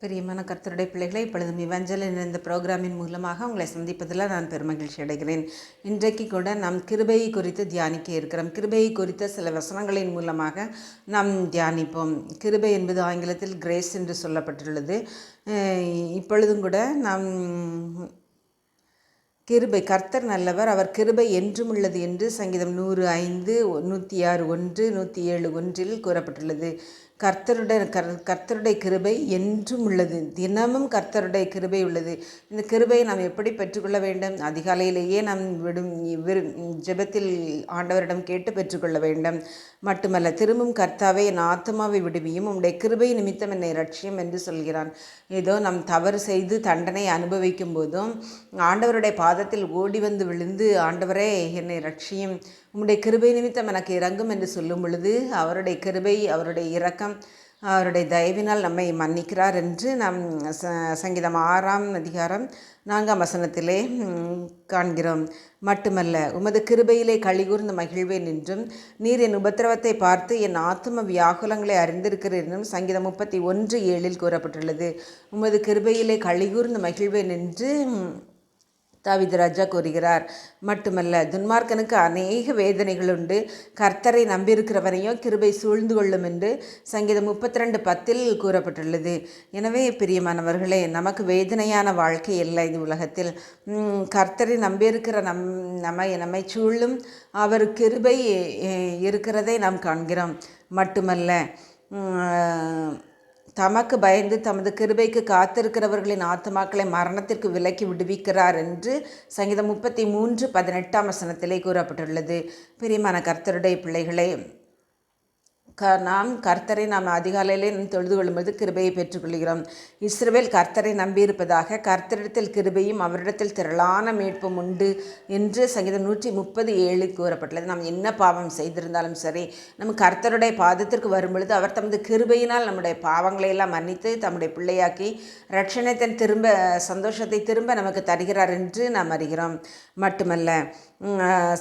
பிரியமான கர்த்தருடைய பிள்ளைகளை இப்பொழுதும் இவஞ்சலின் இந்த ப்ரோக்ராமின் மூலமாக உங்களை சந்திப்பதில் நான் பெருமகிழ்ச்சி அடைகிறேன். இன்றைக்கு கூட நாம் கிருபையை குறித்து தியானிக்க இருக்கிறோம். கிருபையை குறித்த சில வசனங்களின் மூலமாக நாம் தியானிப்போம். கிருபை என்பது ஆங்கிலத்தில் கிரேஸ் என்று சொல்லப்பட்டுள்ளது. இப்பொழுதும் கூட நாம் கிருபை, கர்த்தர் நல்லவர், அவர் கிருபை என்றும் உள்ளது என்று சங்கீதம் 105, 106, 1, 107, 1 கூறப்பட்டுள்ளது. கர்த்தருடைய கிருபை என்றும் உள்ளது. தினமும் கர்த்தருடைய கிருபை உள்ளது. இந்த கிருபையை நாம் எப்படி பெற்றுக்கொள்ள வேண்டும்? அதிகாலையிலேயே நாம் ஜெபத்தில் ஆண்டவரிடம் கேட்டு பெற்றுக்கொள்ள வேண்டும். மட்டுமல்ல, திரும்பும் கர்த்தாவே என் ஆத்மாவை விடுவியும், உம்முடைய கிருபை நிமித்தம் என்னை ரட்சியும் என்று சொல்கிறான். ஏதோ நாம் தவறு செய்து தண்டனை அனுபவிக்கும் போதும் ஆண்டவருடைய பாதத்தில் ஓடி வந்து விழுந்து, ஆண்டவரே என்னை ரட்சியும், உம்முடைய கிருபை நிமித்தம் எனக்கு இரங்கும் என்று சொல்லும் பொழுது அவருடைய கிருபை, அவருடைய இரக்கம், அவருடைய தயவினால் நம்மை மன்னிக்கிறார் என்று நாம் சங்கீதம் 6ஆம் அதிகாரம் 4ஆம் வசனத்திலே காண்கிறோம். மட்டுமல்ல, உமது கிருபையிலே களிகூர்ந்து மகிழ்வேன் என்றும், நீர் என் உபத்திரவத்தை பார்த்து என் ஆத்தும வியாகுலங்களை அறிந்திருக்கிறீர் என்றும் சங்கீதம் 31:7 கூறப்பட்டுள்ளது. உமது கிருபையிலே களிகூர்ந்து மகிழ்வேன் என்று தாவீது ராஜா கூறுகிறார். மட்டுமல்ல, துன்மார்க்கனுக்கு அநேக வேதனைகள் உண்டு, கர்த்தரை நம்பியிருக்கிறவனையோ கிருபை சூழ்ந்து கொள்ளும் என்று சங்கீதம் 32:10 கூறப்பட்டுள்ளது. எனவே பிரியமானவர்களே, நமக்கு வேதனையான வாழ்க்கை இல்லை இந்த உலகத்தில். கர்த்தரை நம்பியிருக்கிற நம்மை சூழும் அவர் கிருபை இருக்கிறதை நாம் காண்கிறோம். மட்டுமல்ல, தமக்கு பயந்து தமது கிருபைக்கு காத்திருக்கிறவர்களின் ஆத்துமாக்களை மரணத்திற்கு விலக்கி விடுவிக்கிறார் என்று சங்கீதம் 33:18 வசனத்திலே கூறப்பட்டுள்ளது. பிரியமான கர்த்தருடைய பிள்ளைகளே, நாம் கர்த்தரை அதிகாலையிலே தொழுது கொள்ளும்போது கிருபையை பெற்றுக்கொள்கிறோம். இஸ்ரவேல் கர்த்தரை நம்பியிருப்பதாக, கர்த்தரிடத்தில் கிருபையும் அவரிடத்தில் திரளான மீட்பும் உண்டு என்று சங்கீதம் 130:7 கூறப்பட்டுள்ளது. நாம் என்ன பாவம் செய்திருந்தாலும் சரி, நம்ம கர்த்தருடைய பாதத்திற்கு வரும்பொழுது அவர் தமது கிருபையினால் நம்முடைய பாவங்களை எல்லாம் மன்னித்து தம்முடைய பிள்ளையாக்கி ரட்சணத்தை சந்தோஷத்தை திரும்ப நமக்கு தருகிறார் என்று நாம் அறிகிறோம். மட்டுமல்ல,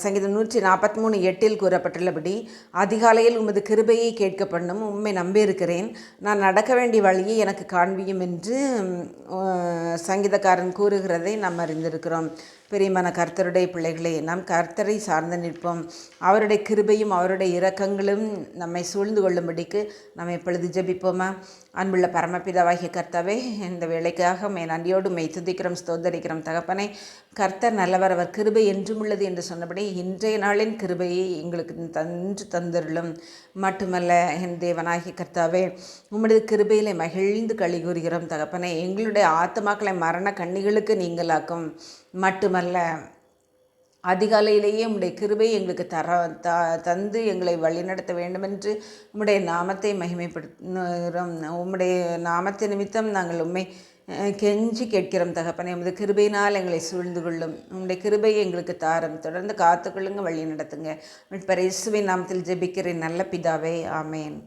சங்கீதம் 143:8 கூறப்பட்டுள்ளபடி, அதிகாலையில் உமது கிருபையை கேட்க பண்ணும், உம்மை நம்பியிருக்கிறேன், நான் நடக்க வேண்டிய வழியை எனக்கு காண்பியும் என்று சங்கீதக்காரன் கூறுகிறதை நாம் அறிந்திருக்கிறோம். பிரியமான கர்த்தருடைய பிள்ளைகளே, நாம் கர்த்தரை சார்ந்து நிற்போம். அவருடைய கிருபையும் அவருடைய இரக்கங்களும் நம்மை சூழ்ந்து கொள்ளும்படிக்கு நாம் எப்பொழுது ஜெபிப்போமா? அன்புள்ள பரமபிதாவாகிய கர்த்தாவே, இந்த வேலைக்காக நன்றியோடு மெய் துதிக்கிறோம், ஸ்தோத்தரிக்கிறோம். தகப்பனே, கர்த்தர் நல்லவர், அவர் கிருபை என்றும் உள்ளது என்று சொன்னபடி இன்றைய நாளின் கிருபையை எங்களுக்கு தந்தருளும். மட்டுமல்ல, என் தேவனாகிய கர்த்தாவே, உம்முடைய கிருபையிலே மகிழ்ந்து களி கூறுகிறோம். தகப்பனே, எங்களுடைய ஆத்துமாக்களை மரண கண்ணிகளுக்கு நீங்களாக்கும். மட்டுமல்ல, அதிகாலையிலேயே உம்முடைய கிருபை எங்களுக்கு தந்து எங்களை வழிநடத்த வேண்டுமென்று உம்முடைய நாமத்தை மகிமைப்படுத்துகிறோம். உம்முடைய நாமத்தை நிமித்தம் நாங்கள் உம்மை கெஞ்சி கேட்கிறோம். தகப்பனே, உமது கிருபையினால் எங்களை சூழ்ந்து கொள்ளும். உம்முடைய கிருபையை எங்களுக்கு தாரும். தொடர்ந்து காத்துக்கொள்ளுங்க, வழி நடத்துங்க. இயேசுவின் நாமத்தில் ஜெபிக்கிறேன் நல்ல பிதாவே, ஆமேன்.